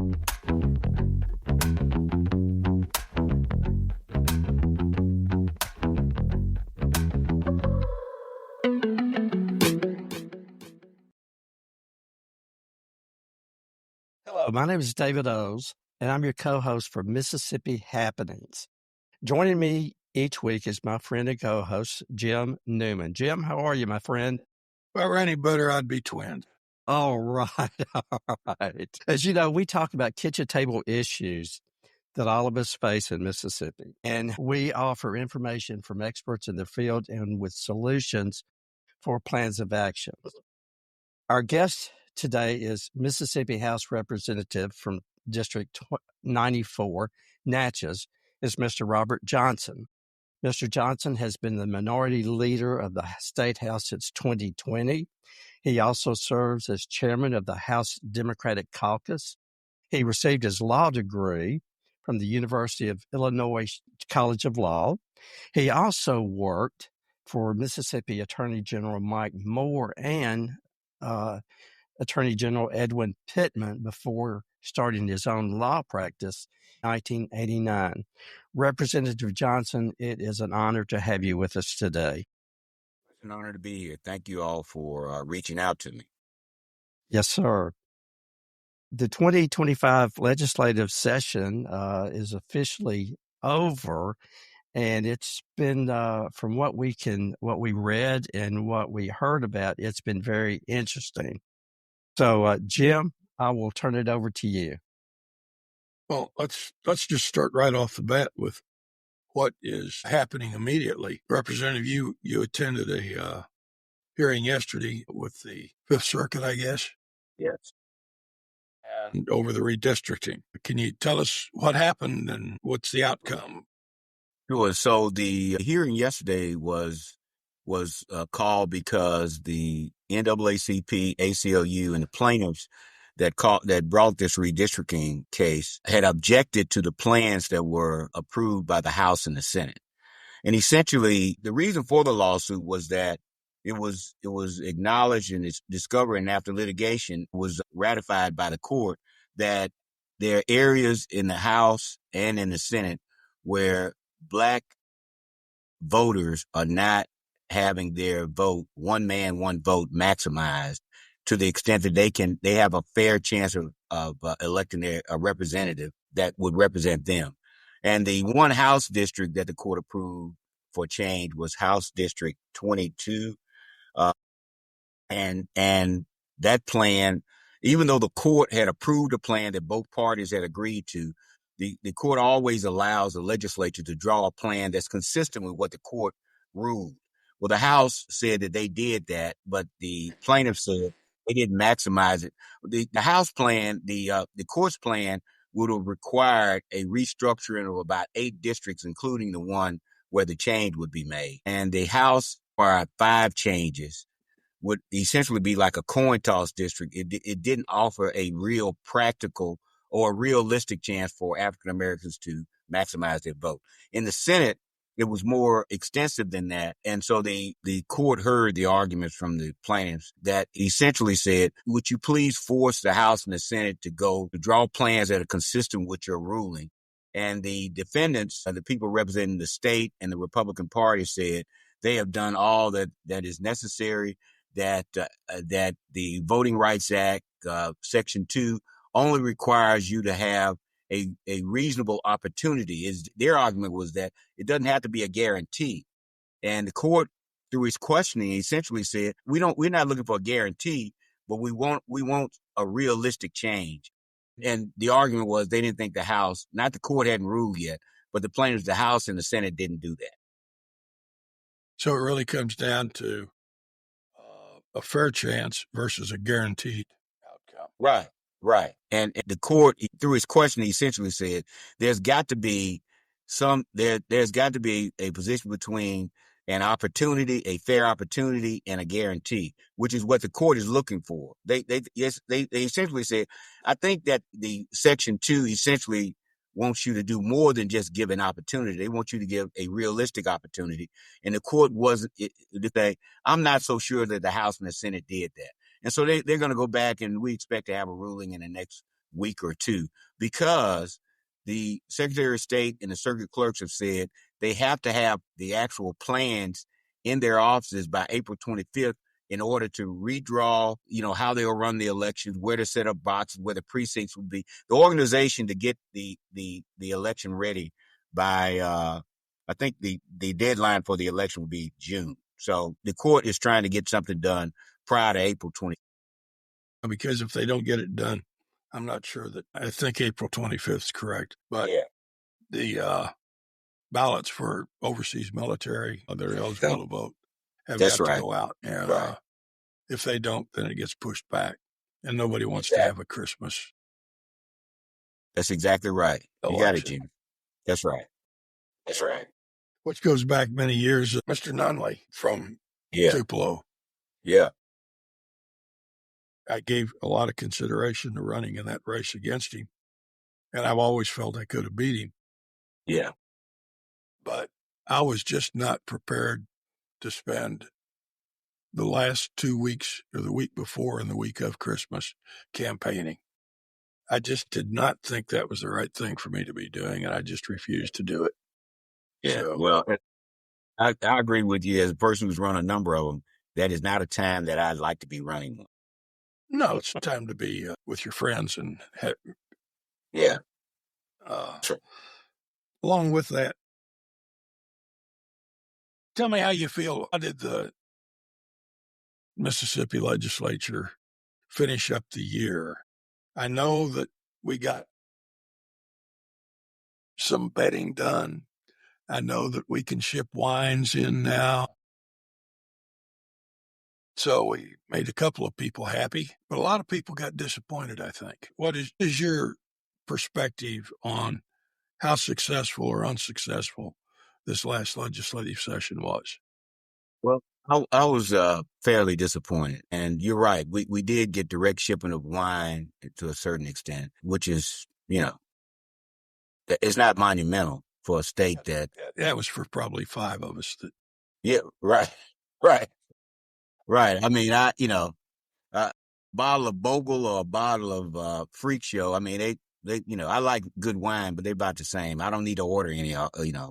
Hello, my name is David O's, and I'm your co-host for Mississippi Happenings. Joining me each week is my friend and co-host, Jim Newman. Jim, how are you, my friend? If I were any better, I'd be twinned. All right, all right. As you know, we talk about kitchen table issues that all of us face in Mississippi, and we offer information from experts in the field and with solutions for plans of action. Our guest today is Mississippi House Representative from District 94, Natchez, is Mr. Robert Johnson. Mr. Johnson has been the minority leader of the State House since 2020. He also serves as chairman of the House Democratic Caucus. He received his law degree from the University of Illinois College of Law. He also worked for Mississippi Attorney General Mike Moore and Attorney General Edwin Pittman before starting his own law practice in 1989. Representative Johnson, it is an honor to have you with us today. It's an honor to be here. Thank you all for reaching out to me. Yes, sir. The 2025 legislative session is officially over, and it's been, from what we read and what we heard about, it's been very interesting. So, Jim, I will turn it over to you. Well, let's just start right off the bat with what is happening immediately. Representative, you attended a hearing yesterday with the Fifth Circuit, I guess. Yes. And over the redistricting. Can you tell us what happened and what's the outcome? Sure. So the hearing yesterday was called because the NAACP, ACLU, and the plaintiffs that brought this redistricting case had objected to the plans that were approved by the House and the Senate. And essentially, the reason for the lawsuit was that it was acknowledged and it's discovered, and after litigation was ratified by the court, that there are areas in the House and in the Senate where Black voters are not having their vote, one man, one vote, maximized to the extent that they have a fair chance of electing a representative that would represent them. And the one House district that the court approved for change was House District 22. And that plan, even though the court had approved a plan that both parties had agreed to, the court always allows the legislature to draw a plan that's consistent with what the court ruled. Well, the House said that they did that, but the plaintiffs said they didn't maximize it. The House plan, the court's plan would have required a restructuring of about 8 districts, including the one where the change would be made. And the House required 5 changes, would essentially be like a coin toss district. It didn't offer a real practical or a realistic chance for African Americans to maximize their vote. In the Senate, it was more extensive than that. And so the court heard the arguments from the plaintiffs that essentially said, would you please force the House and the Senate to draw plans that are consistent with your ruling? And the defendants, the people representing the state and the Republican Party, said they have done all that is necessary, that the Voting Rights Act, Section 2, only requires you to have a reasonable opportunity. Their argument was that it doesn't have to be a guarantee. And the court, through its questioning, essentially said, we're not looking for a guarantee, but we want a realistic change. And the argument was they didn't think the House, not the court hadn't ruled yet, but the plaintiffs, the House and the Senate didn't do that. So it really comes down to a fair chance versus a guaranteed outcome. Right. And the court, through its question, essentially said there's got to be a position between an opportunity, a fair opportunity, and a guarantee, which is what the court is looking for. They essentially said, I think that the Section 2 essentially wants you to do more than just give an opportunity. They want you to give a realistic opportunity. And the court I'm not so sure that the House and the Senate did that. And so they're going to go back, and we expect to have a ruling in the next week or two, because the Secretary of State and the circuit clerks have said they have to have the actual plans in their offices by April 25th in order to redraw, how they'll run the elections, where to set up boxes, where the precincts will be, the organization to get the election ready by, I think the deadline for the election will be June. So the court is trying to get something done prior to April 20th. Because if they don't get it done, I'm not sure that, I think April 25th is correct, but the ballots for overseas military that are eligible to vote have got to go out. And if they don't, then it gets pushed back. And nobody wants to have a Christmas. That's exactly right. You got it, Jim. That's right. That's right. Which goes back many years. Mr. Nunley from Tupelo. Yeah. I gave a lot of consideration to running in that race against him. And I've always felt I could have beat him. Yeah. But I was just not prepared to spend the last 2 weeks, or the week before and the week of Christmas, campaigning. I just did not think that was the right thing for me to be doing, and I just refused to do it. Yeah, so, well, I agree with you. As a person who's run a number of them, that is not a time that I'd like to be running. No, it's a time to be with your friends and sure. Along with that, tell me how you feel. How did the Mississippi legislature finish up the year? I know that we got some betting done. I know that we can ship wines in now. So we made a couple of people happy, but a lot of people got disappointed, I think. What is your perspective on how successful or unsuccessful this last legislative session was? Well, I was fairly disappointed. And you're right. We did get direct shipping of wine to a certain extent, which is, it's not monumental for a state that... That was for probably 5 of us. Yeah, right. I mean, a bottle of Bogle or a bottle of Freak Show. I mean, they I like good wine, but they're about the same. I don't need to order any,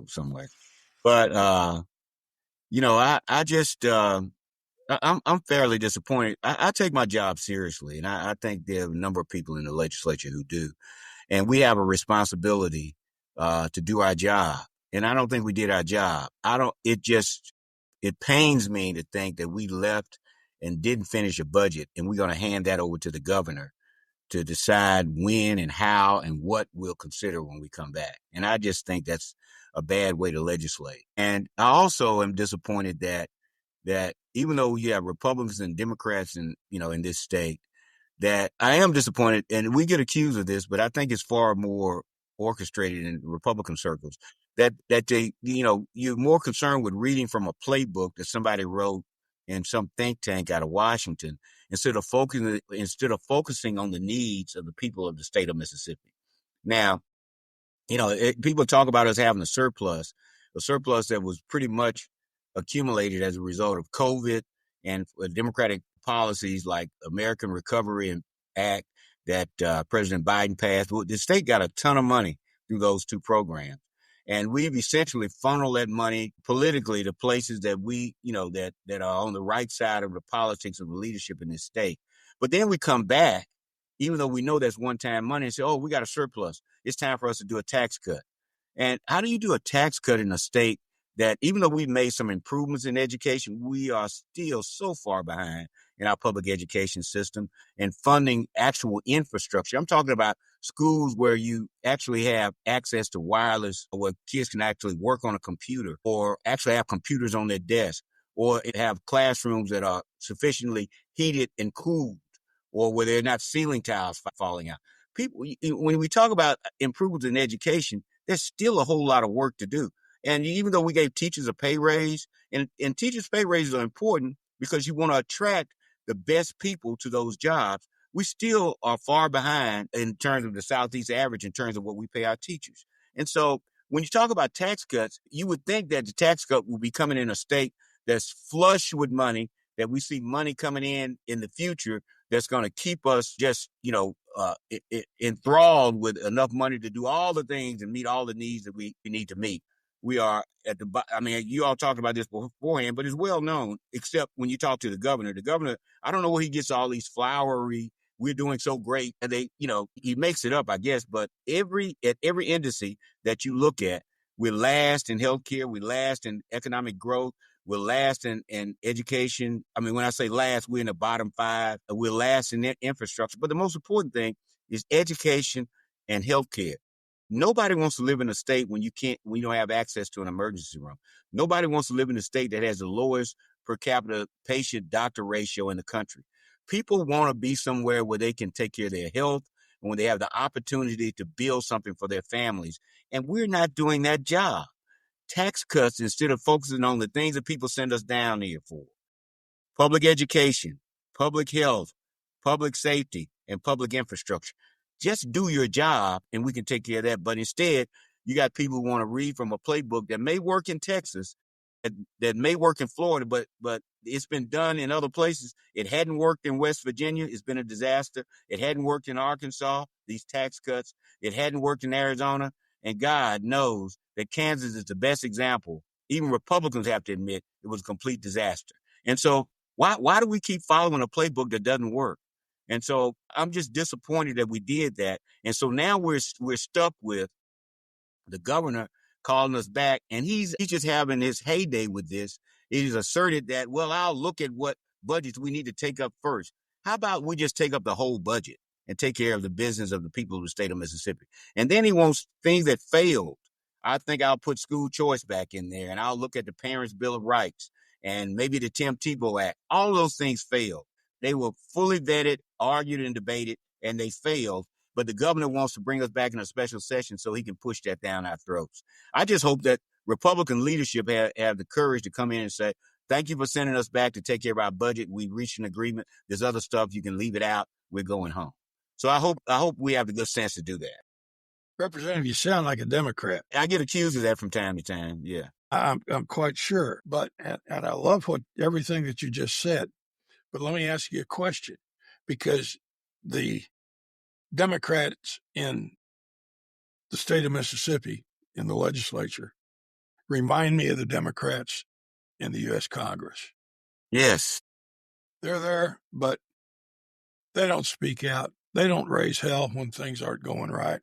somewhere. But, I just, I'm fairly disappointed. I take my job seriously, and I think there are a number of people in the legislature who do. And we have a responsibility to do our job. And I don't think we did our job. It pains me to think that we left and didn't finish a budget, and we're going to hand that over to the governor to decide when and how and what we'll consider when we come back. And I just think that's a bad way to legislate. And I also am disappointed that even though you have Republicans and Democrats in this state, that I am disappointed, and we get accused of this, but I think it's far more orchestrated in Republican circles, that they, you're more concerned with reading from a playbook that somebody wrote in some think tank out of Washington instead of focusing on the needs of the people of the state of Mississippi. Now, people talk about us having a surplus that was pretty much accumulated as a result of COVID and Democratic policies like American Recovery Act that President Biden passed. The state got a ton of money through those 2 programs. And we've essentially funneled that money politically to places that we, that are on the right side of the politics of the leadership in this state. But then we come back, even though we know that's one-time money, and say, oh, we got a surplus. It's time for us to do a tax cut. And how do you do a tax cut in a state that, even though we've made some improvements in education, we are still so far behind in our public education system and funding actual infrastructure? I'm talking about schools where you actually have access to wireless, or where kids can actually work on a computer or actually have computers on their desk, or have classrooms that are sufficiently heated and cooled, or where they're not ceiling tiles falling out. People, when we talk about improvements in education, there's still a whole lot of work to do. And even though we gave teachers a pay raise, and teachers' pay raises are important because you want to attract the best people to those jobs, we still are far behind in terms of the Southeast average in terms of what we pay our teachers. And so when you talk about tax cuts, you would think that the tax cut will be coming in a state that's flush with money, that we see money coming in the future that's going to keep us just, enthralled with enough money to do all the things and meet all the needs that we need to meet. We are at the, I mean, you all talked about this beforehand, but it's well known, except when you talk to the governor. The governor, I don't know where he gets all these flowery, we're doing so great. And he makes it up, I guess, but at every indice that you look at, we're last in healthcare, we're last in economic growth, we're last in education. I mean, when I say last, we're in the bottom 5. We're last in infrastructure. But the most important thing is education and healthcare. Nobody wants to live in a state when you don't have access to an emergency room. Nobody wants to live in a state that has the lowest per capita patient-doctor ratio in the country. People want to be somewhere where they can take care of their health and when they have the opportunity to build something for their families. And we're not doing that job. Tax cuts instead of focusing on the things that people send us down here for. Public education, public health, public safety, and public infrastructure. Just do your job and we can take care of that. But instead, you got people who want to read from a playbook that may work in Texas, that may work in Florida, but it's been done in other places. It hadn't worked in West Virginia. It's been a disaster. It hadn't worked in Arkansas, these tax cuts. It hadn't worked in Arizona. And God knows that Kansas is the best example. Even Republicans have to admit it was a complete disaster. And so why do we keep following a playbook that doesn't work? And so I'm just disappointed that we did that. And so now we're stuck with the governor calling us back, and he's just having his heyday with this. He's asserted that, well, I'll look at what budgets we need to take up first. How about we just take up the whole budget and take care of the business of the people of the state of Mississippi? And then he wants things that failed. I think I'll put school choice back in there, and I'll look at the Parents' Bill of Rights and maybe the Tim Tebow Act. All of those things failed. They were fully vetted, argued, and debated, and they failed. But the governor wants to bring us back in a special session so he can push that down our throats. I just hope that Republican leadership have the courage to come in and say, thank you for sending us back to take care of our budget. We've reached an agreement. There's other stuff. You can leave it out. We're going home. So I hope we have the good sense to do that. Representative, you sound like a Democrat. I get accused of that from time to time. Yeah. I'm quite sure. But, and I love everything that you just said. But let me ask you a question, because the Democrats in the state of Mississippi in the legislature remind me of the Democrats in the U.S. Congress. Yes. They're there, but they don't speak out. They don't raise hell when things aren't going right.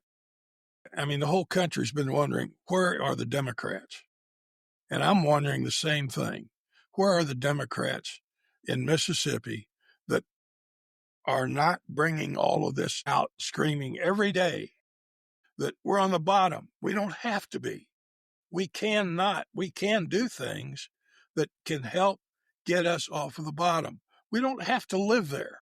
I mean, the whole country's been wondering, where are the Democrats? And I'm wondering the same thing. Where are the Democrats in Mississippi that are not bringing all of this out, screaming every day that we're on the bottom? We don't have to be. We can do things that can help get us off of the bottom. We don't have to live there.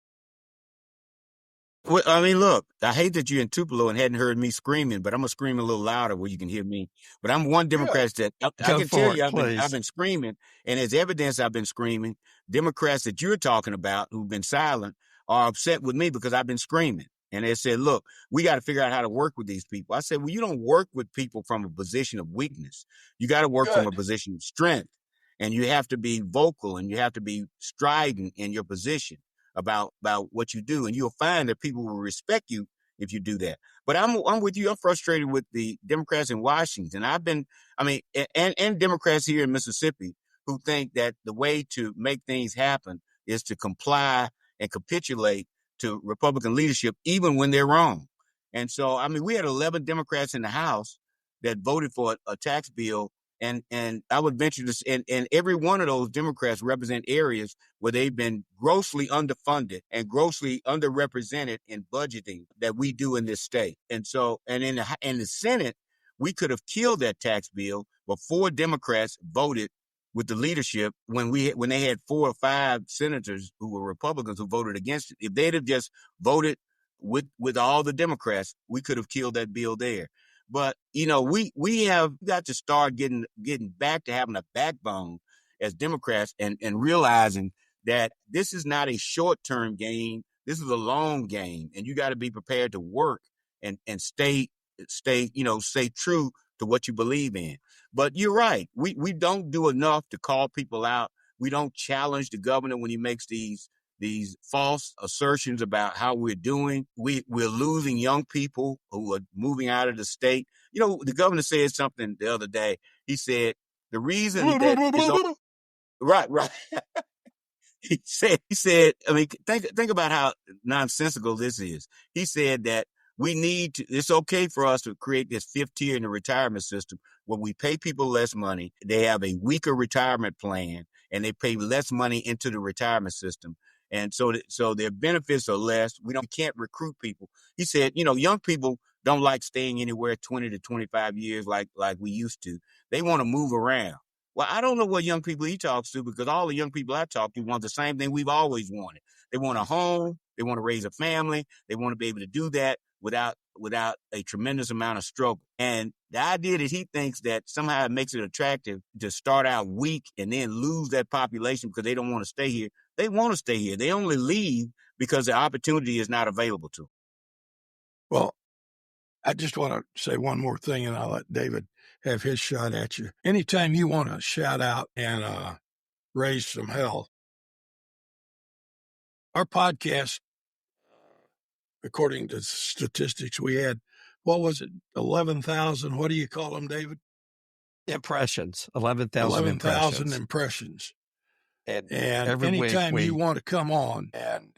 Well, I mean, look, I hate that you're in Tupelo and hadn't heard me screaming, but I'm going to scream a little louder where you can hear me. But I'm one Democrat that I can tell you I've been screaming, and as evidence I've been screaming. Democrats that you're talking about who've been silent are upset with me because I've been screaming. And they said, look, we got to figure out how to work with these people. I said, well, you don't work with people from a position of weakness. You got to work from a position of strength. And you have to be vocal and you have to be strident in your position about what you do. And you'll find that people will respect you if you do that. But I'm with you. I'm frustrated with the Democrats in Washington. And Democrats here in Mississippi who think that the way to make things happen is to comply and capitulate to Republican leadership, even when they're wrong. And so, I mean, we had 11 Democrats in the House that voted for a tax bill. And I would venture to, and every one of those Democrats represent areas where they've been grossly underfunded and grossly underrepresented in budgeting that we do in this state. And so, and in the Senate, we could have killed that tax bill, but 4 Democrats voted with the leadership when they had 4 or 5 senators who were Republicans who voted against it. If they'd have just voted with all the Democrats, we could have killed that bill there. But, you know, we have got to start getting back to having a backbone as Democrats and realizing that this is not a short-term game. This is a long game. And you got to be prepared to work and stay true to what you believe in. But you're right. We don't do enough to call people out. We don't challenge the governor when he makes these these false assertions about how we're doing. We're losing young people who are moving out of the state. You know, the governor said something the other day. He said the reason that right. He said, I mean, think about how nonsensical this is. He said that it's okay for us to create this fifth tier in the retirement system where we pay people less money. They have a weaker retirement plan and they pay less money into the retirement system. And so their benefits are less. We can't recruit people. He said, young people don't like staying anywhere 20 to 25 years like we used to. They want to move around. Well, I don't know what young people he talks to, because all the young people I talk to want the same thing we've always wanted. They want a home. They want to raise a family. They want to be able to do that without a tremendous amount of struggle. And the idea that he thinks that somehow it makes it attractive to start out weak and then lose that population because they don't want to stay here. They want to stay here. They only leave because the opportunity is not available to them. Well, I just want to say one more thing, and I'll let David have his shot at you. Anytime you want to shout out and raise some hell, our podcast, according to statistics we had, what was it, 11,000, what do you call them, David? Impressions, 11,000 impressions. And every anytime you want to come on and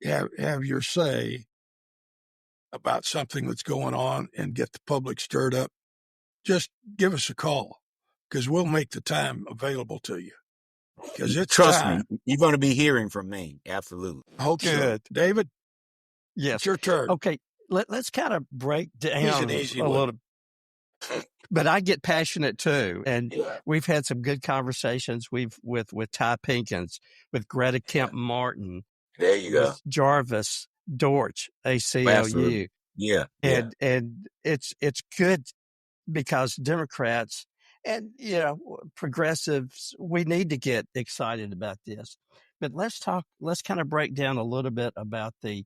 have your say about something that's going on and get the public stirred up, just give us a call, because we'll make the time available to you. Because it's Trust time. me, you're going to be hearing from me. Absolutely. I hope so. David? Yes. It's your turn. Okay, let's kind of break down a little. But I get passionate too, and we've had some good conversations. With Ty Pinkins, with Greta Kemp Martin. There you go. Jarvis Dortch, ACLU. Absolutely. Yeah. And it's good, because Democrats and progressives, we need to get excited about this. But let's kind of break down a little bit about the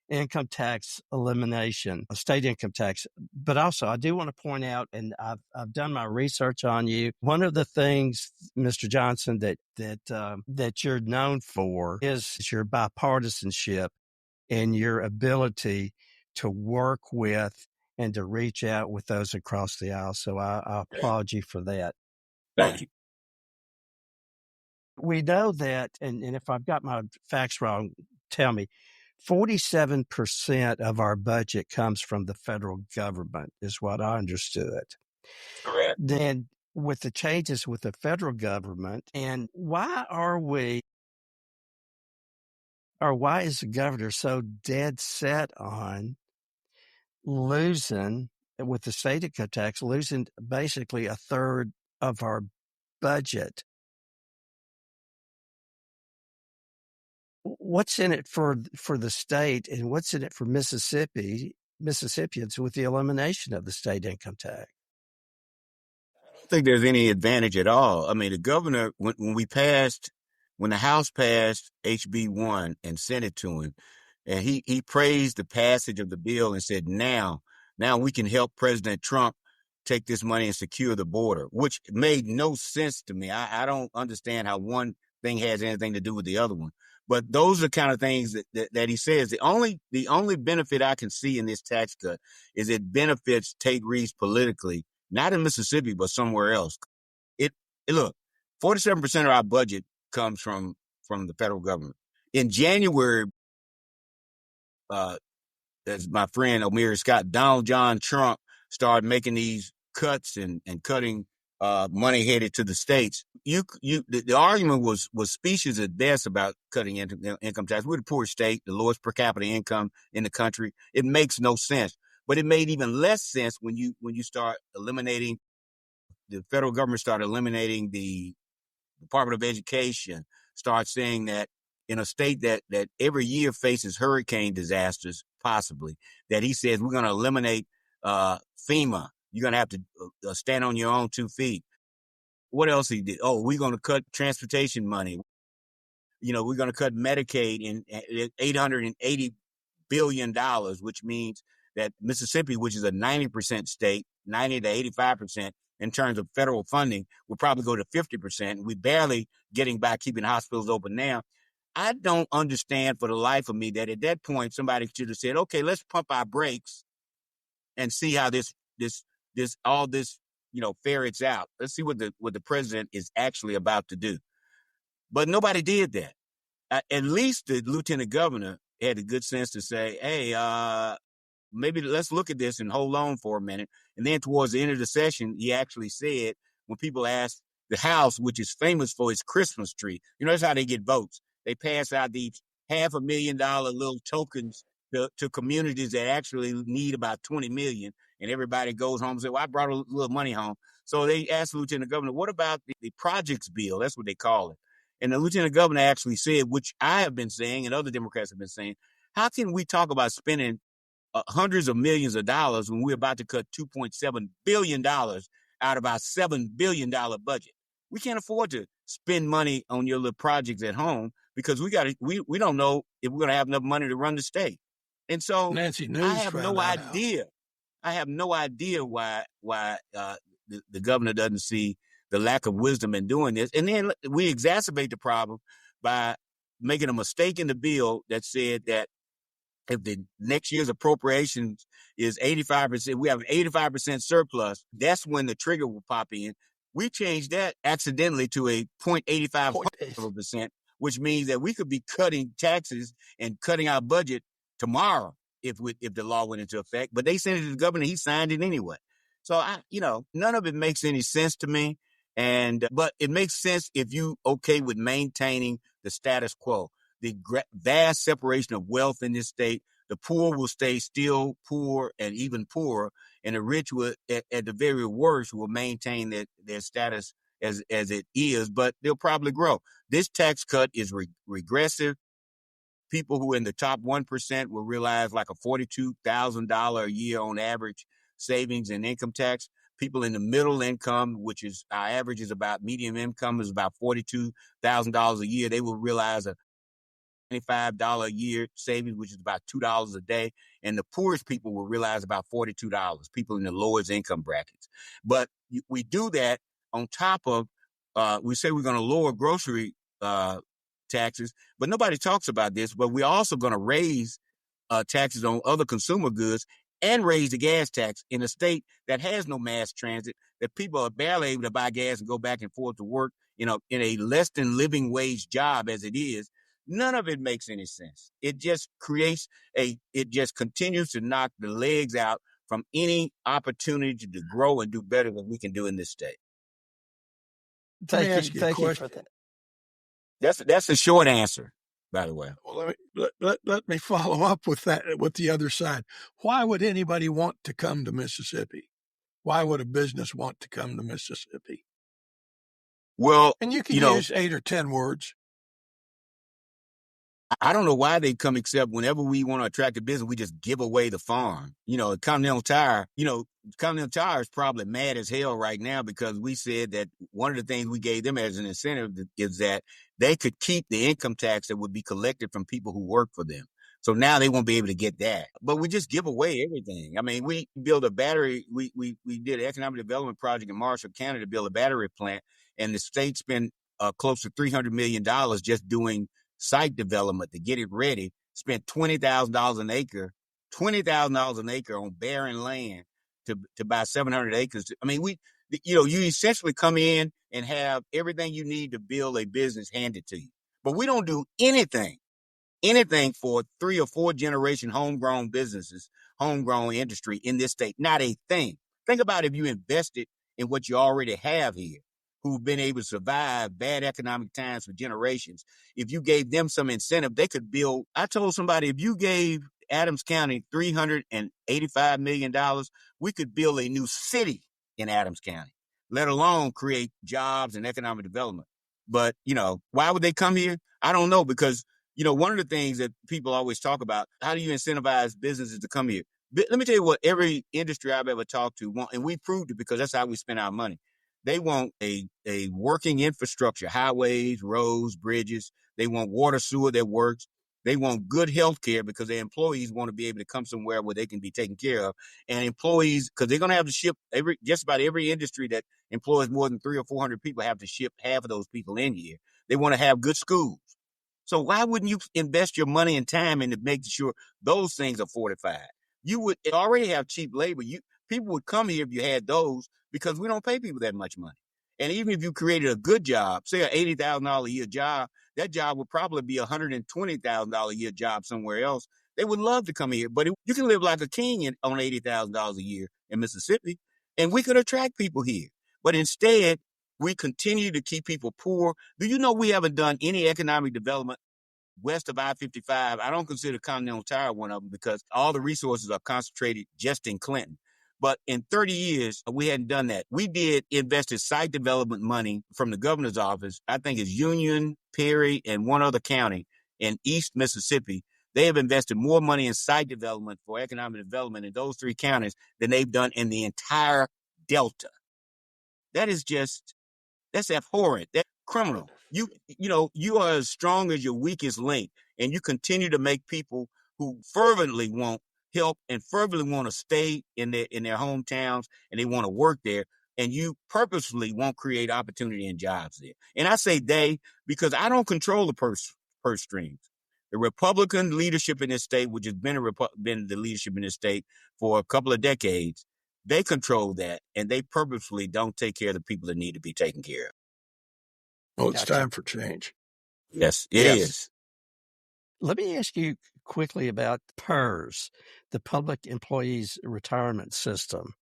income tax elimination, state income tax. But also, I do want to point out, and I've done my research on you. One of the things, Mr. Johnson, that you're known for is your bipartisanship and your ability to work with and to reach out with those across the aisle. So I applaud you for that. Thank you. We know that, and if I've got my facts wrong, tell me, 47% of our budget comes from the federal government, is what I understood. Correct. Then with the changes with the federal government, and why is the governor so dead set on losing, with the state income tax, losing basically a third of our budget? What's in it for the state, and what's in it for Mississippians with the elimination of the state income tax? I don't think there's any advantage at all. I mean, the governor, when the House passed HB 1 and sent it to him, and he praised the passage of the bill and said, now we can help President Trump take this money and secure the border, which made no sense to me. I don't understand how one thing has anything to do with the other one. But those are the kind of things that he says. The only benefit I can see in this tax cut is it benefits Tate Reeves politically, not in Mississippi, but somewhere else. Look, 47% of our budget comes from the federal government. In January, as my friend O'Meara Scott, Donald John Trump started making these cuts and cutting money headed to the states. The argument was specious at best about cutting income tax. We're the poorest state, the lowest per capita income in the country. It makes no sense. But it made even less sense when you start eliminating, the federal government started eliminating the Department of Education, start saying that in a state that every year faces hurricane disasters, possibly, that he says we're going to eliminate FEMA. You're going to have to stand on your own 2 feet. What else he did? Oh, we're going to cut transportation money. We're going to cut Medicaid in $880 billion, which means that Mississippi, which is a 90% state, 90 to 85% in terms of federal funding, will probably go to 50%. We're barely getting by keeping hospitals open now. I don't understand for the life of me that at that point somebody should have said, okay, let's pump our brakes and see how all this ferrets out. Let's see what the president is actually about to do. But nobody did that. At least the lieutenant governor had the good sense to say, hey, maybe let's look at this and hold on for a minute. And then towards the end of the session, he actually said, when people asked the House, which is famous for its Christmas tree, that's how they get votes. They pass out these $500,000 little tokens to communities that actually need about 20 million. And everybody goes home and says, well, I brought a little money home. So they asked the lieutenant governor, what about the projects bill? That's what they call it. And the lieutenant governor actually said, which I have been saying and other Democrats have been saying, how can we talk about spending hundreds of millions of dollars when we're about to cut $2.7 billion out of our $7 billion budget? We can't afford to spend money on your little projects at home because we don't know if we're going to have enough money to run the state. And so Nancy News I have no idea. Out. I have no idea why the governor doesn't see the lack of wisdom in doing this. And then we exacerbate the problem by making a mistake in the bill that said that if the next year's appropriations is 85%, we have an 85% surplus, that's when the trigger will pop in. We changed that accidentally to a 0.85%, which means that we could be cutting taxes and cutting our budget tomorrow if the law went into effect. But they sent it to the governor, he signed it anyway. So none of it makes any sense to me. But it makes sense if you okay with maintaining the status quo. The vast separation of wealth in this state, the poor will stay still poor and even poorer, and the rich will, at the very worst, will maintain their status as it is, but they'll probably grow. This tax cut is regressive. People who are in the top 1% will realize like a $42,000 a year on average savings in income tax. People in the middle income, which is our average is about median income is about $42,000 a year, they will realize a $25 a year savings, which is about $2 a day. And the poorest people will realize about $42, people in the lowest income brackets. But we do that on top of, we say we're going to lower grocery taxes, but nobody talks about this, but we're also going to raise taxes on other consumer goods and raise the gas tax in a state that has no mass transit, that people are barely able to buy gas and go back and forth to work, in a less than living wage job as it is. None of it makes any sense. It just it just continues to knock the legs out from any opportunity to grow and do better than we can do in this state. Thank you for that. That's a short answer, by the way. Well, let me follow up with that, with the other side. Why would anybody want to come to Mississippi? Why would a business want to come to Mississippi? Well, and you can use 8 or 10 words. I don't know why they come, except whenever we want to attract a business, we just give away the farm. Continental Tire is probably mad as hell right now because we said that one of the things we gave them as an incentive is that they could keep the income tax that would be collected from people who work for them. So now they won't be able to get that. But we just give away everything. I mean, we built a battery. We did an economic development project in Marshall County to build a battery plant, and the state spent close to $300 million just doing site development to get it ready. Spent $20,000 an acre on barren land to buy 700 acres. I mean, you essentially come in and have everything you need to build a business handed to you. But we don't do anything for 3 or 4 generation homegrown businesses, homegrown industry in this state. Not a thing. Think about if you invested in what you already have here, who've been able to survive bad economic times for generations. If you gave them some incentive, they could build. I told somebody, if you gave Adams County $385 million, we could build a new city in Adams County, let alone create jobs and economic development. But, why would they come here? I don't know, because, one of the things that people always talk about, how do you incentivize businesses to come here? Let me tell you what every industry I've ever talked to want, and we proved it because that's how we spend our money. They want a working infrastructure, highways, roads, bridges. They want water, sewer that works. They want good health care because their employees want to be able to come somewhere where they can be taken care of. And employees, because they're going to have to ship just about every industry that employs more than 300 or 400 people have to ship half of those people in here. They want to have good schools. So why wouldn't you invest your money and time into making sure those things are fortified? You would already have cheap labor. People would come here if you had those, because we don't pay people that much money. And even if you created a good job, say an $80,000 a year job, that job would probably be a $120,000 a year job somewhere else. They would love to come here, but you can live like a king on $80,000 a year in Mississippi, and we could attract people here. But instead, we continue to keep people poor. Do you know we haven't done any economic development west of I-55? I don't consider Continental Tire one of them, because all the resources are concentrated just in Clinton. But in 30 years, we hadn't done that. We did invested site development money from the governor's office. I think it's Union, Perry, and one other county in East Mississippi. They have invested more money in site development for economic development in those three counties than they've done in the entire Delta. That is just, that's abhorrent. That's criminal. You are as strong as your weakest link, and you continue to make people who fervently want help and fervently want to stay in their hometowns, and they want to work there, and you purposefully won't create opportunity and jobs there. And I say they, because I don't control the purse strings. The Republican leadership in this state, which has been the leadership in this state for a couple of decades, they control that, and they purposefully don't take care of the people that need to be taken care of. Well, it's time for change. Yes, it is. Let me ask you quickly about PERS, the Public Employees Retirement System.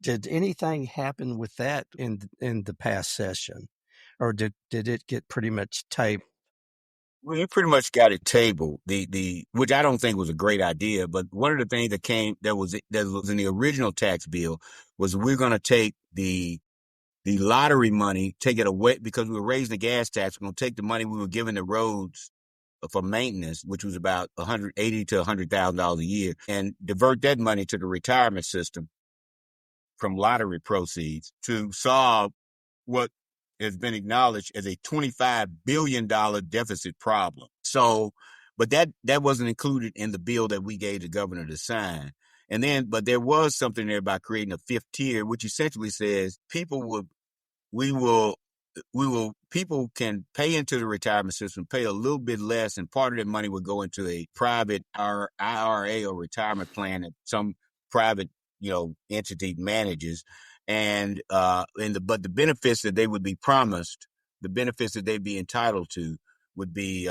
Did anything happen with that in the past session, or did it get pretty much tabled? Well, you pretty much got it tabled, which I don't think was a great idea. But one of the things that was in the original tax bill was we're going to take the lottery money, take it away, because we were raising the gas tax. We're going to take the money we were giving the roads for maintenance, which was about $180,000 to $100,000 a year, and divert that money to the retirement system from lottery proceeds to solve what has been acknowledged as a $25 billion deficit problem. So, but that wasn't included in the bill that we gave the governor to sign. And then, but there was something there about creating a fifth tier, which essentially says people can pay into the retirement system, pay a little bit less, and part of that money would go into a private IRA or retirement plan that some private, entity manages. But the benefits that they would be promised, the benefits that they'd be entitled to, would be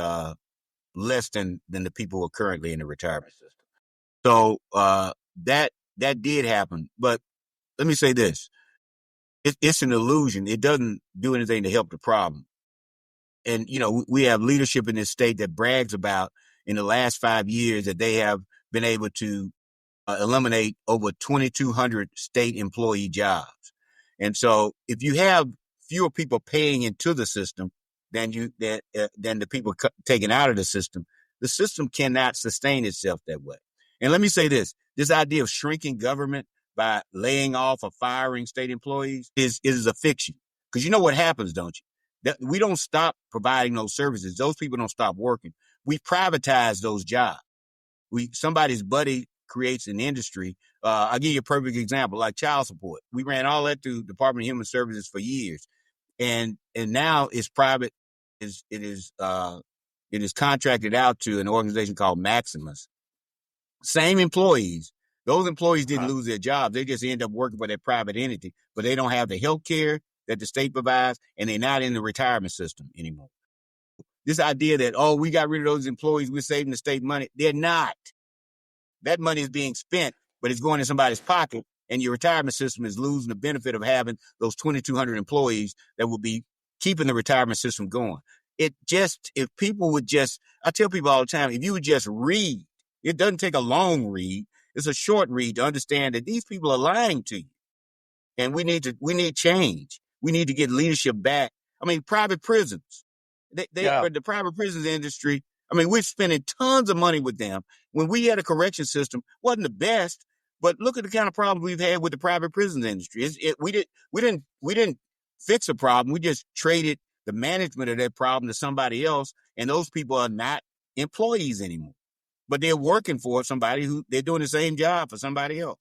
less than the people who are currently in the retirement system. So that did happen. But let me say this. It's an illusion. It doesn't do anything to help the problem. And, we have leadership in this state that brags about in the last 5 years that they have been able to eliminate over 2,200 state employee jobs. And so if you have fewer people paying into the system than the people taken out of the system cannot sustain itself that way. And let me say this idea of shrinking government by laying off or firing state employees is a fiction. Because you know what happens, don't you? That we don't stop providing those services. Those people don't stop working. We privatize those jobs. Somebody's buddy creates an industry. I'll give you a perfect example, like child support. We ran all that through Department of Human Services for years. And now it's private. It is contracted out to an organization called Maximus. Same employees. Those employees didn't lose their jobs. They just end up working for that private entity, but they don't have the health care that the state provides, and they're not in the retirement system anymore. This idea that, we got rid of those employees, we're saving the state money. They're not. That money is being spent, but it's going in somebody's pocket, and your retirement system is losing the benefit of having those 2,200 employees that will be keeping the retirement system going. If people would I tell people all the time, if you would just read, it doesn't take a long read. It's a short read to understand that these people are lying to you. And we need change. We need to get leadership back. I mean, private prisons. The private prisons industry, we're spending tons of money with them. When we had a correction system, wasn't the best, but look at the kind of problems we've had with the private prisons industry. We didn't fix a problem. We just traded the management of that problem to somebody else, and those people are not employees anymore. But they're working for somebody they're doing the same job for somebody else.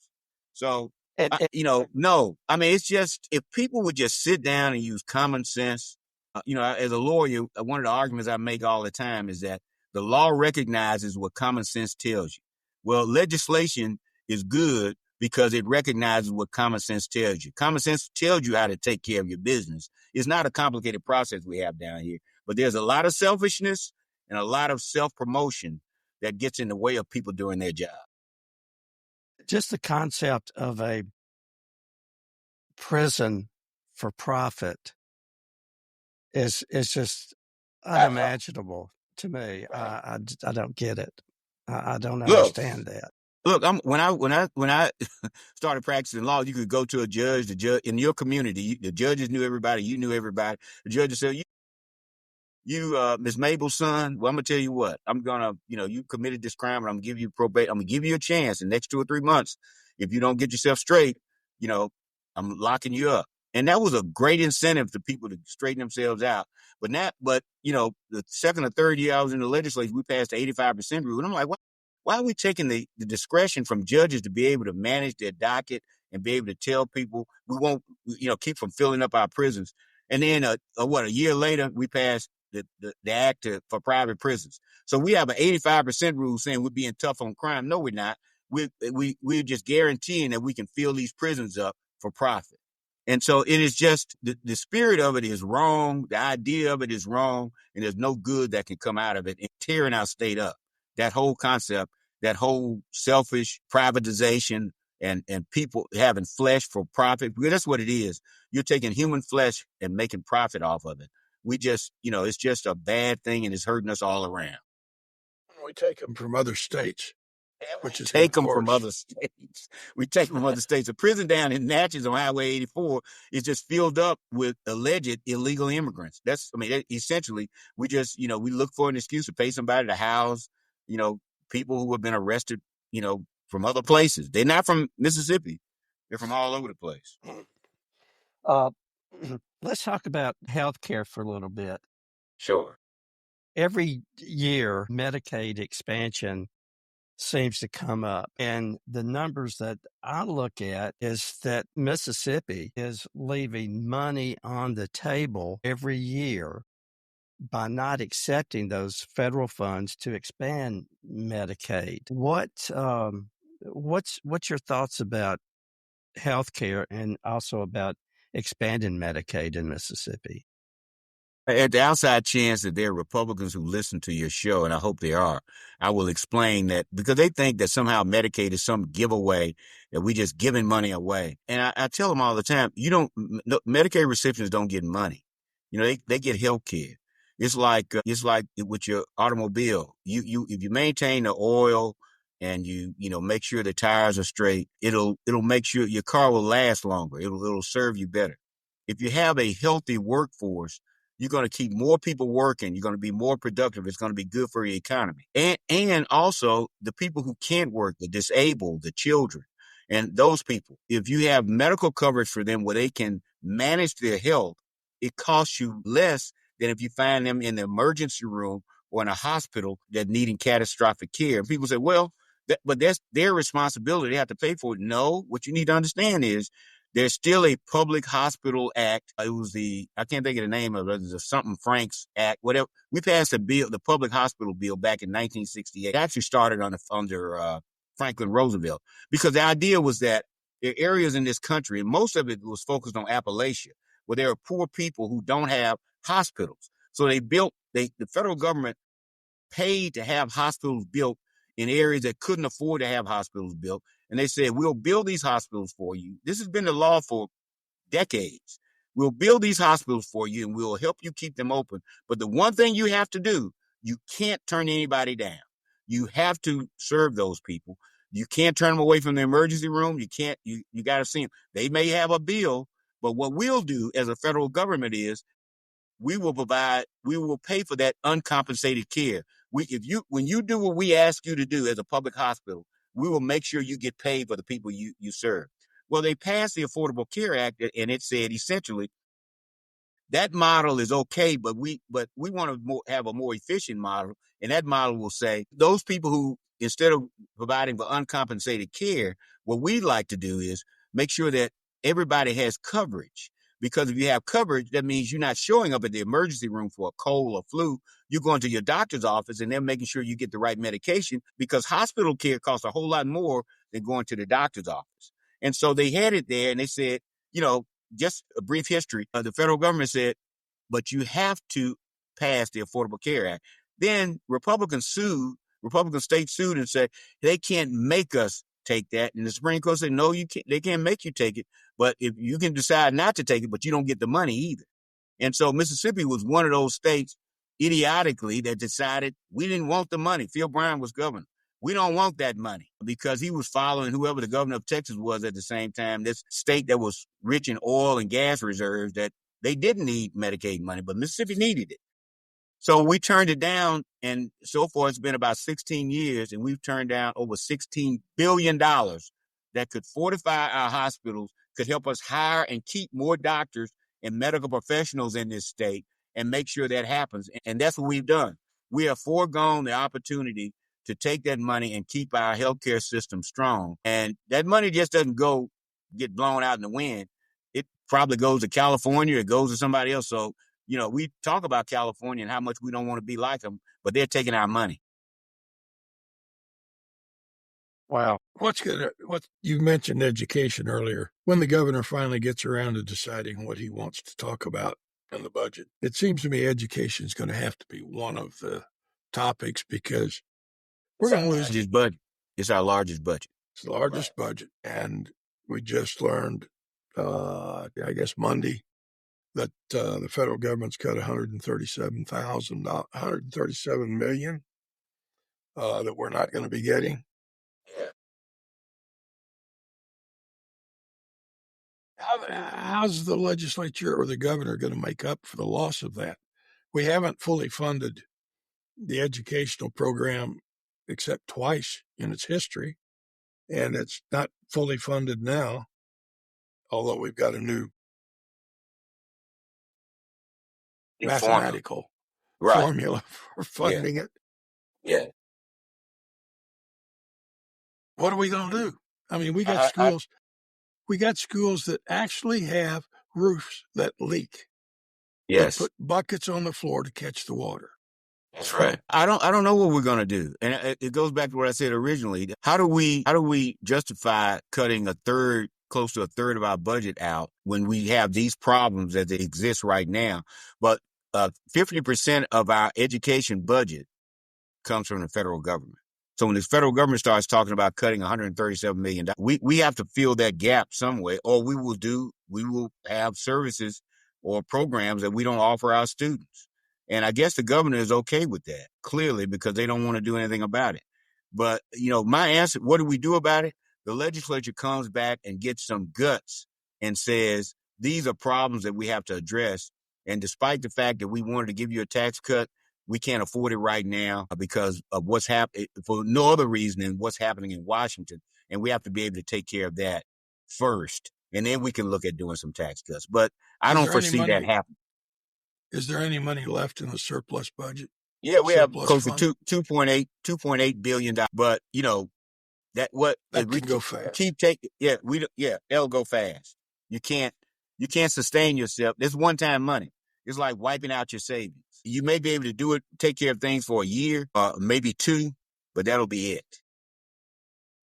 So, no. It's just, if people would just sit down and use common sense As a lawyer, one of the arguments I make all the time is that the law recognizes what common sense tells you. Well, legislation is good because it recognizes what common sense tells you. Common sense tells you how to take care of your business. It's not a complicated process we have down here, but there's a lot of selfishness and a lot of self-promotion that gets in the way of people doing their job. Just the concept of a prison for profit is just unimaginable to me. I don't get it. I don't understand that. Look, when I started practicing law, you could go to a judge. The judge in your community, the judges knew everybody. You knew everybody. The judge would say, "You, Miss Mabel's son. Well, I'm gonna tell you what. I'm gonna, you committed this crime, and I'm gonna give you probate. I'm gonna give you a chance in the next 2 or 3 months. If you don't get yourself straight, I'm locking you up." And that was a great incentive to people to straighten themselves out. But the second or third year I was in the legislature, we passed the 85% rule, and I'm like, what? Why are we taking the discretion from judges to be able to manage their docket and be able to tell people we won't, keep from filling up our prisons? And then, a year later, we passed the act for private prisons. So we have an 85% rule saying we're being tough on crime. No, we're not. We're just guaranteeing that we can fill these prisons up for profit. And so it is just the spirit of it is wrong. The idea of it is wrong. And there's no good that can come out of it and tearing our state up. That whole concept, that whole selfish privatization and people having flesh for profit, because that's what it is. You're taking human flesh and making profit off of it. We just, it's just a bad thing and it's hurting us all around. We take them from other states. Which is take them from other states. We take them from other states. A prison down in Natchez on Highway 84 is just filled up with alleged illegal immigrants. Essentially, we just, we look for an excuse to pay somebody to house, people who have been arrested, from other places. They're not from Mississippi. They're from all over the place. Let's talk about healthcare for a little bit. Sure. Every year, Medicaid expansion seems to come up. And the numbers that I look at is that Mississippi is leaving money on the table every year by not accepting those federal funds to expand Medicaid. What's your thoughts about healthcare and also about expanding Medicaid in Mississippi? At the outside chance that there are Republicans who listen to your show, and I hope they are, I will explain that because they think that somehow Medicaid is some giveaway, that we just giving money away. And I tell them all the time, Medicaid recipients don't get money. They get health care. It's like with your automobile. If you maintain the oil and you make sure the tires are straight, it'll make sure your car will last longer. It'll serve you better. If you have a healthy workforce, you're going to keep more people working. You're going to be more productive. It's going to be good for your economy. And also the people who can't work, the disabled, the children, and those people. If you have medical coverage for them where they can manage their health, it costs you less than if you find them in the emergency room or in a hospital that needing catastrophic care. And people say, well, but that's their responsibility. They have to pay for it. No, what you need to understand is there's still a public hospital act. It was I can't think of the name of it. It was a something Franks Act, whatever. We passed a bill, the public hospital bill back in 1968. It actually started under Franklin Roosevelt, because the idea was that there are areas in this country, and most of it was focused on Appalachia, where there are poor people who don't have hospitals. So the federal government paid to have hospitals built in areas that couldn't afford to have hospitals built. And they said, we'll build these hospitals for you. This has been the law for decades. We'll build these hospitals for you and we'll help you keep them open. But the one thing you have to do, you can't turn anybody down. You have to serve those people. You can't turn them away from the emergency room. You got to see them. They may have a bill, but what we'll do as a federal government is we will pay for that uncompensated care. When you do what we ask you to do as a public hospital, we will make sure you get paid for the people you serve. Well, they passed the Affordable Care Act, and it said essentially that model is okay, but we want to have a more efficient model, and that model will say those people who, instead of providing for uncompensated care, what we'd like to do is make sure that everybody has coverage. because if you have coverage, that means you're not showing up at the emergency room for a cold or flu. You're going to your doctor's office and they're making sure you get the right medication, because hospital care costs a whole lot more than going to the doctor's office. And so they had it there and they said, just a brief history. The federal government said, but you have to pass the Affordable Care Act. Then Republican states sued and said they can't make us take that. And the Supreme Court said, no, you can't. They can't make you take it. But if you can decide not to take it, but you don't get the money either. And so Mississippi was one of those states, idiotically, that decided we didn't want the money. Phil Bryant was governor. We don't want that money, because he was following whoever the governor of Texas was at the same time, this state that was rich in oil and gas reserves, that they didn't need Medicaid money, but Mississippi needed it. So we turned it down, and so far it's been about 16 years, and we've turned down over $16 billion that could fortify our hospitals, could help us hire and keep more doctors and medical professionals in this state, and make sure that happens. And that's what we've done. We have foregone the opportunity to take that money and keep our healthcare system strong. And that money just doesn't get blown out in the wind. It probably goes to California, it goes to somebody else. So, we talk about California and how much we don't want to be like them, but they're taking our money. Wow. What you mentioned education earlier. When the governor finally gets around to deciding what he wants to talk about in the budget, it seems to me education is going to have to be one of the topics, because we're going to lose this budget. It's our largest budget. It's the largest budget. And we just learned, I guess Monday, that the federal government's cut $137 million that we're not going to be getting. How's the legislature or the governor going to make up for the loss of that? We haven't fully funded the educational program except twice in its history, and it's not fully funded now, although we've got a new mathematical formula for funding it. Yeah. What are we going to do? I mean, we got schools. We got schools that actually have roofs that leak. Yes. That put buckets on the floor to catch the water. That's right. I don't know what we're going to do. And it goes back to what I said originally. How do we justify cutting close to a third of our budget out when we have these problems as they exist right now? But 50% of our education budget comes from the federal government. So when the federal government starts talking about cutting $137 million, we have to fill that gap some way, or we will have services or programs that we don't offer our students. And I guess the governor is okay with that, clearly, because they don't want to do anything about it. But, my answer, what do we do about it? The legislature comes back and gets some guts and says, these are problems that we have to address. And despite the fact that we wanted to give you a tax cut, we can't afford it right now because of what's happening, for no other reason than what's happening in Washington. And we have to be able to take care of that first. And then we can look at doing some tax cuts. But I don't foresee that happening. Is there any money left in the surplus budget? Yeah, we have close to $2.8 billion. But that can go fast. Keep taking. It'll go fast. You can't sustain yourself. This one-time money. It's like wiping out your savings. You may be able to do it, take care of things for a year, maybe two, but that'll be it.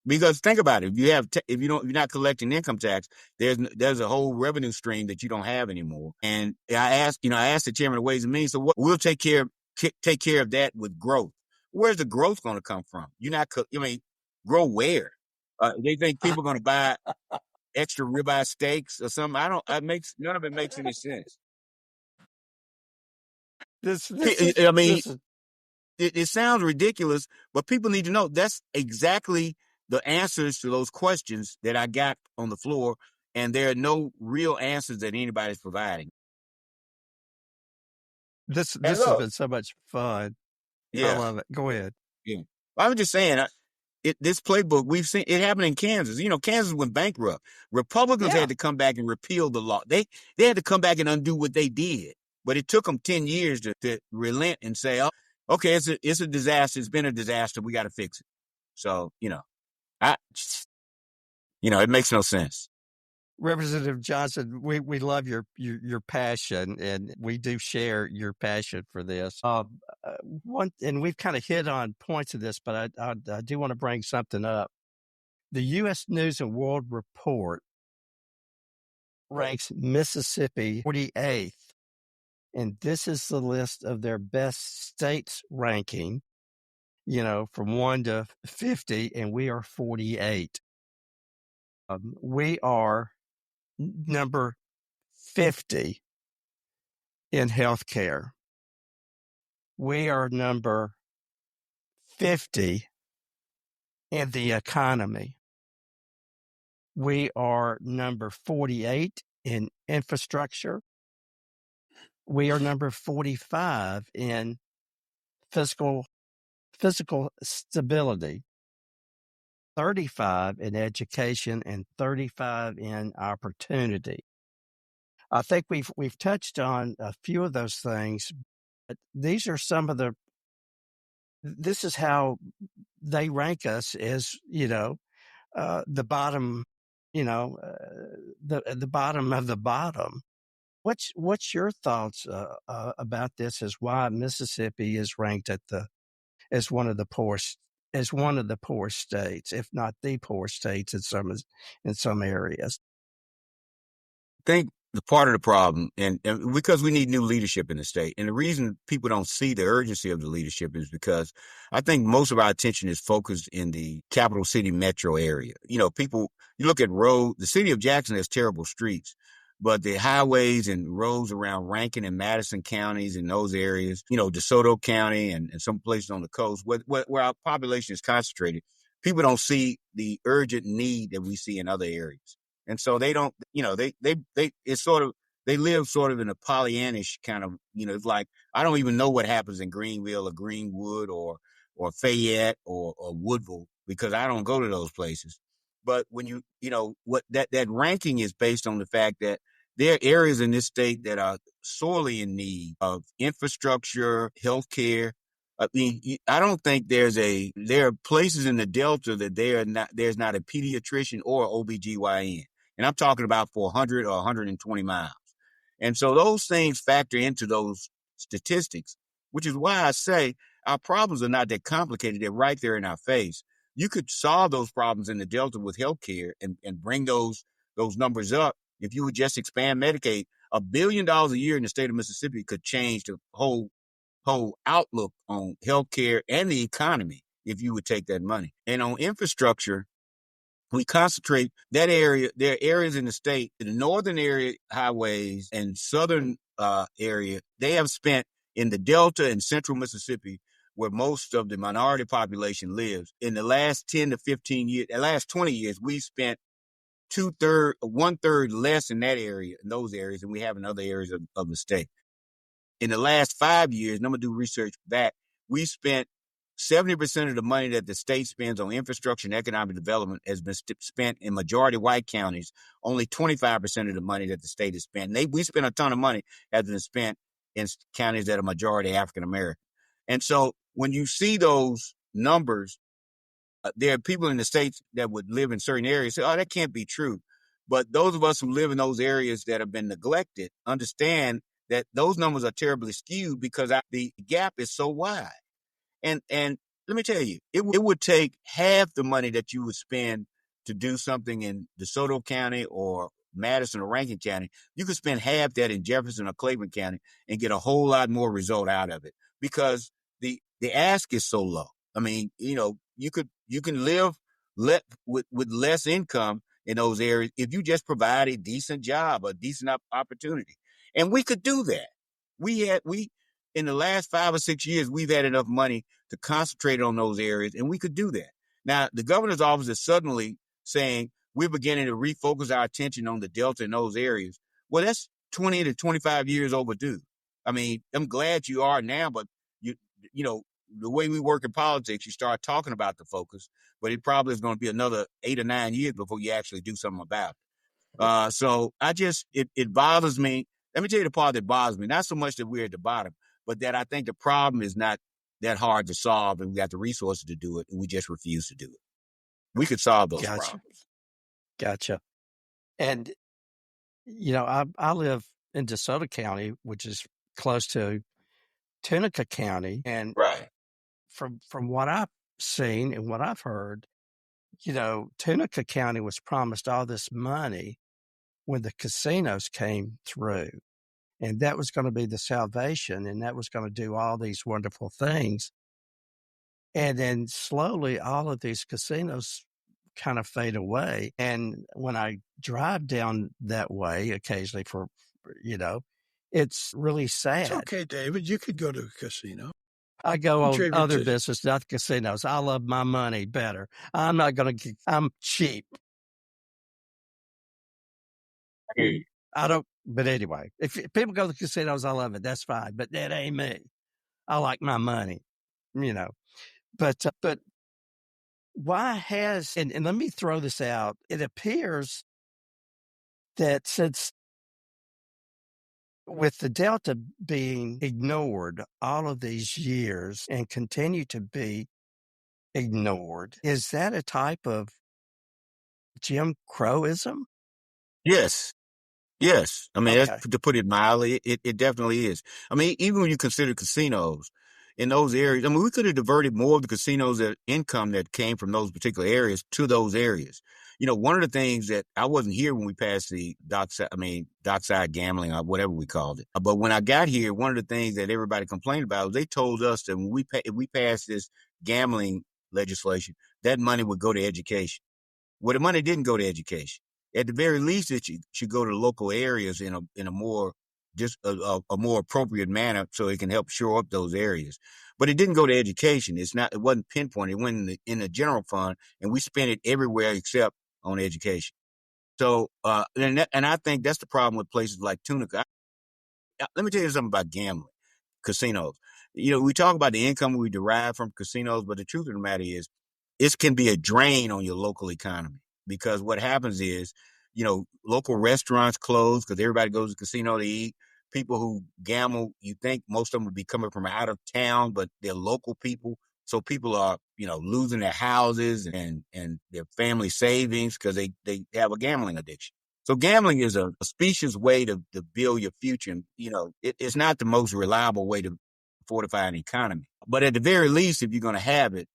Because think about it, if you're not collecting income tax, there's a whole revenue stream that you don't have anymore. And I asked the chairman of Ways and Means, so we'll take care of that with growth. Where's the growth going to come from? Grow where? They think people are going to buy extra ribeye steaks or something. None of it makes any sense. It sounds ridiculous, but people need to know that's exactly the answers to those questions that I got on the floor, and there are no real answers that anybody's providing. This has been so much fun. Yeah. I love it. Go ahead. Yeah. I was just saying, this playbook, we've seen it happen in Kansas. Kansas went bankrupt. Republicans had to come back and repeal the law. They had to come back and undo what they did. But it took them 10 years to relent and say, oh, okay, it's a disaster. It's been a disaster. We got to fix it. So, it makes no sense. Representative Johnson, we love your passion, and we do share your passion for this. And we've kind of hit on points of this, but I do want to bring something up. The U.S. News and World Report ranks Mississippi 48th, and this is the list of their best states ranking, from 1 to 50, and we are 48. We are number 50 in healthcare. We are number 50 in the economy. We are number 48 in infrastructure. We are number 45 in physical stability, 35 in education, and 35 in opportunity. I think we've touched on a few of those things, but these are some of this is how they rank us as, the bottom, the bottom of the bottom. What's your thoughts about this? As why Mississippi is ranked as one of the poorest states, if not the poorest states in some areas? I think the part of the problem, and because we need new leadership in the state, and the reason people don't see the urgency of the leadership is because I think most of our attention is focused in the capital city metro area. You look at the city of Jackson has terrible streets, but the highways and roads around Rankin and Madison counties in those areas, DeSoto County and some places on the coast where our population is concentrated, people don't see the urgent need that we see in other areas. And so they don't, they live sort of in a Pollyannish kind of, it's like, I don't even know what happens in Greenville or Greenwood or Fayette or Woodville because I don't go to those places. But when what that ranking is based on the fact that there are areas in this state that are sorely in need of infrastructure, healthcare. I mean, I don't think there are places in the Delta that there's not a pediatrician or OBGYN. And I'm talking about for 100 or 120 miles. And so those things factor into those statistics, which is why I say our problems are not that complicated. They're right there in our face. You could solve those problems in the Delta with healthcare and bring those numbers up. If you would just expand Medicaid, $1 billion a year in the state of Mississippi could change the whole outlook on healthcare and the economy if you would take that money. And on infrastructure, we concentrate that area. There are areas in the state, the northern area highways and southern area, they have spent in the Delta and central Mississippi, where most of the minority population lives. In the last 10 to 15 years, the last 20 years, we've spent 1/3 less in that area, in those areas, than we have in other areas of the state. In the last 5 years, and I'm going to do research back, we spent 70% of the money that the state spends on infrastructure and economic development has been spent in majority white counties. Only 25% of the money that the state has spent. We spent a ton of money has been spent in counties that are majority African American. And so when you see those numbers, there are people in the states that would live in certain areas say, oh, that can't be true. But those of us who live in those areas that have been neglected understand that those numbers are terribly skewed because the gap is so wide. And let me tell you, it would take half the money that you would spend to do something in DeSoto County or Madison or Rankin County. You could spend half that in Jefferson or Cleveland County and get a whole lot more result out of it because the ask is so low. I mean, you can live with less income in those areas if you just provide a decent job, a decent opportunity. And we could do that. In the last 5 or 6 years, we've had enough money to concentrate on those areas, and we could do that. Now, the governor's office is suddenly saying we're beginning to refocus our attention on the Delta in those areas. Well, that's 20 to 25 years overdue. I mean, I'm glad you are now, but the way we work in politics, you start talking about the focus, but it probably is going to be another 8 or 9 years before you actually do something about it. So it bothers me. Let me tell you the part that bothers me, not so much that we're at the bottom, but that I think the problem is not that hard to solve and we got the resources to do it and we just refuse to do it. We could solve those problems. Gotcha. And I live in DeSoto County, which is close to Tunica County, and Right. from what I've seen and what I've heard, Tunica County was promised all this money when the casinos came through, and that was going to be the salvation, and that was going to do all these wonderful things. And then slowly, all of these casinos kind of fade away. And when I drive down that way occasionally it's really sad. It's okay, David. You could go to a casino. I go on Contribute other to- business, not casinos. I love my money better. I'm not going to, I'm cheap. I don't, but anyway, if people go to the casinos, I love it. That's fine. But that ain't me. I like my money, but why has, and let me throw this out. It appears that since with the Delta being ignored all of these years and continue to be ignored, is that a type of Jim Crow-ism? Yes. Yes. I mean, Okay. that's, to put it mildly, it definitely is. I mean, even when you consider casinos in those areas, I mean, we could have diverted more of the casinos that income that came from those particular areas to those areas. One of the things that I wasn't here when we passed the dockside gambling or whatever we called it. But when I got here, one of the things that everybody complained about was they told us that when if we passed this gambling legislation, that money would go to education. Well, the money didn't go to education. At the very least, it should go to local areas in a more just a more appropriate manner, so it can help shore up those areas. But it didn't go to education. It wasn't pinpointed. It went in the general fund, and we spent it everywhere except on education. So, and I think that's the problem with places like Tunica. Let me tell you something about gambling, casinos. We talk about the income we derive from casinos, but the truth of the matter is, it can be a drain on your local economy, because what happens is, local restaurants close because everybody goes to the casino to eat. People who gamble, you think most of them would be coming from out of town, but they're local people. So people are, losing their houses and their family savings because they have a gambling addiction. So gambling is a specious way to build your future. And, it's not the most reliable way to fortify an economy. But at the very least, if you're going to have it,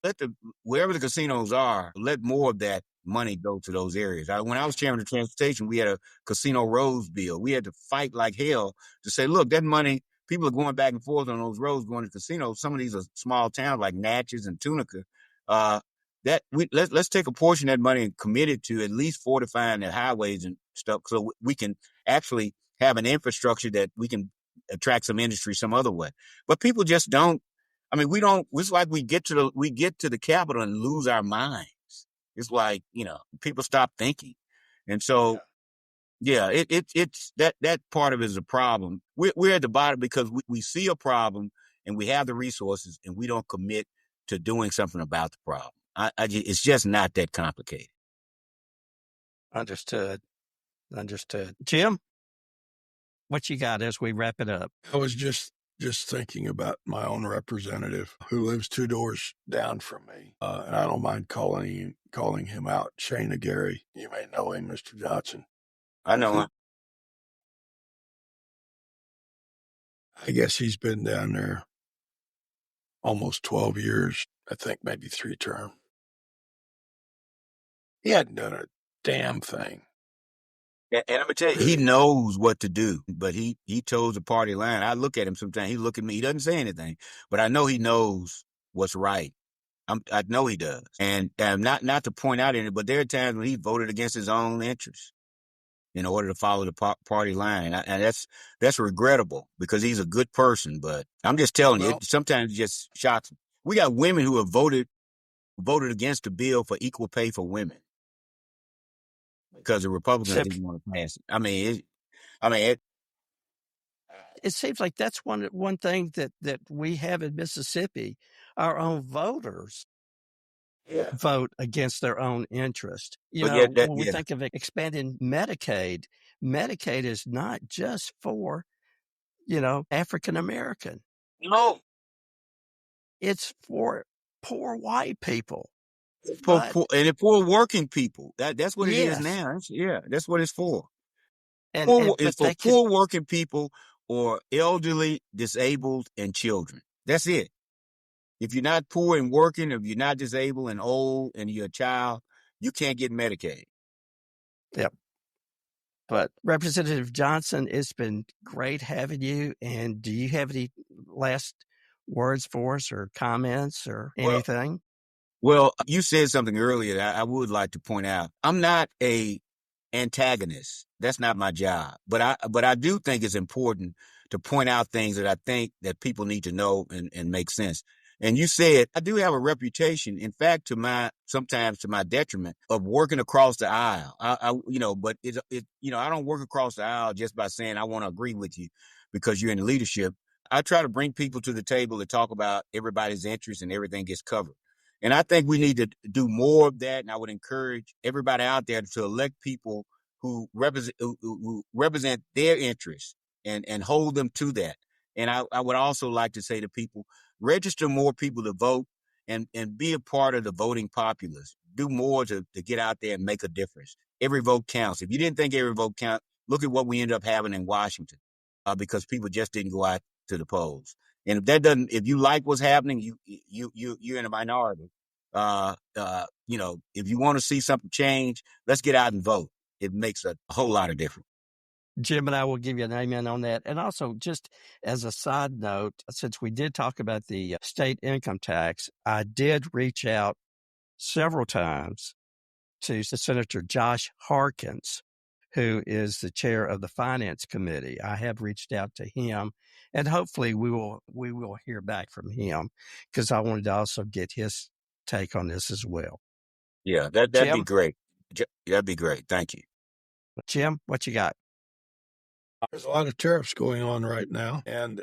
wherever the casinos are, let more of that money go to those areas. When I was chairman of transportation, we had a casino roads bill. We had to fight like hell to say, look, that money, people are going back and forth on those roads going to casinos. Some of these are small towns like Natchez and Tunica. Let's take a portion of that money and commit it to at least fortifying the highways and stuff, so we can actually have an infrastructure that we can attract some industry some other way. But people just don't. I mean, we don't. It's like we get to the Capitol and lose our minds. It's like, people stop thinking, and so it's that part of it is a problem. We're at the bottom because we see a problem and we have the resources and we don't commit to doing something about the problem. It's just not that complicated. Understood. Jim, what you got as we wrap it up? I was just thinking about my own representative who lives 2 doors down from me. And I don't mind calling him out. Shane Aguirre. You may know him, Mr. Johnson. I know him. I guess he's been down there almost 12 years. I think maybe 3 terms. He hadn't done a damn thing. And I'm gonna tell you, he knows what to do, but he toes the party line. I look at him sometimes. He look at me. He doesn't say anything, but I know he knows what's right. I know he does, and not to point out anything, but there are times when he voted against his own interests in order to follow the party line, and that's regrettable because he's a good person. But I'm just telling you, sometimes it just shocks me. We got women who have voted against the bill for equal pay for women because the Republicans didn't want to pass it. It seems like that's one thing that we have in Mississippi. Our own voters vote against their own interest. When we think of expanding Medicaid is not just for, African American. No, it's for poor white people. And for working people. That's what it is now. That's what it's for. It's for poor working people or elderly, disabled, and children. That's it. If you're not poor and working, if you're not disabled and old and you're a child, you can't get Medicaid. Yep. But Representative Johnson, it's been great having you. And do you have any last words for us or comments or anything? Well, you said something earlier that I would like to point out. I'm not a antagonist. That's not my job. But I do think it's important to point out things that I think that people need to know and make sense. And you said I do have a reputation, in fact, sometimes to my detriment, of working across the aisle. But I don't work across the aisle just by saying I want to agree with you because you're in leadership. I try to bring people to the table to talk about everybody's interests and everything gets covered. And I think we need to do more of that. And I would encourage everybody out there to elect people who represent their interests and hold them to that. And I would also like to say to people, register more people to vote and be a part of the voting populace. Do more to get out there and make a difference. Every vote counts. If you didn't think every vote counts, look at what we ended up having in Washington because people just didn't go out to the polls. And if you like what's happening, you're in a minority. If you want to see something change, let's get out and vote. It makes a whole lot of difference. Jim and I will give you an amen on that. And also, just as a side note, since we did talk about the state income tax, I did reach out several times to Senator Josh Harkins, who is the chair of the Finance Committee. I have reached out to him, and hopefully we will hear back from him because I wanted to also get his take on this as well. Yeah, that'd be great. That'd be great. Thank you. Jim, what you got? There's a lot of tariffs going on right now, and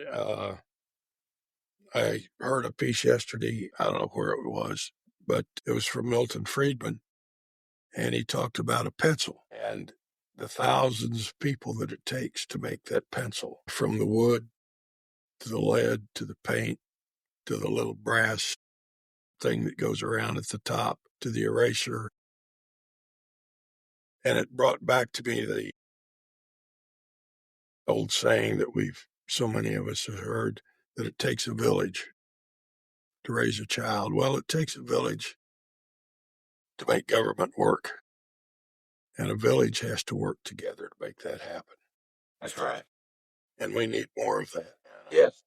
I heard a piece yesterday, I don't know where it was, but it was from Milton Friedman, and he talked about a pencil and the thousands of people that it takes to make that pencil, from the wood to the lead to the paint to the little brass thing that goes around at the top to the eraser. And it brought back to me the old saying that so many of us have heard, that it takes a village to raise a child. Well, it takes a village to make government work. And a village has to work together to make that happen. That's right. And we need more of that. Yes.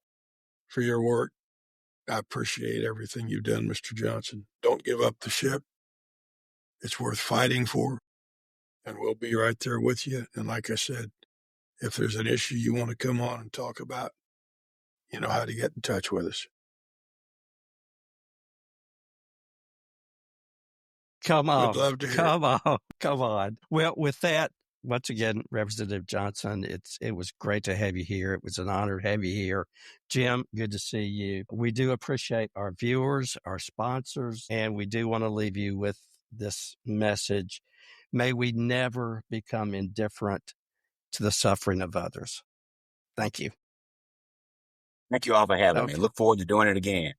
For your work, I appreciate everything you've done, Mr. Johnson. Don't give up the ship. It's worth fighting for. And we'll be right there with you. And like I said, if there's an issue you want to come on and talk about, you know how to get in touch with us. Come on. I'd love to hear. Come on. Well, with that, once again, Representative Johnson, it was great to have you here. It was an honor to have you here. Jim, good to see you. We do appreciate our viewers, our sponsors, and we do want to leave you with this message. May we never become indifferent to the suffering of others. Thank you. Thank you all for having me. Look forward to doing it again.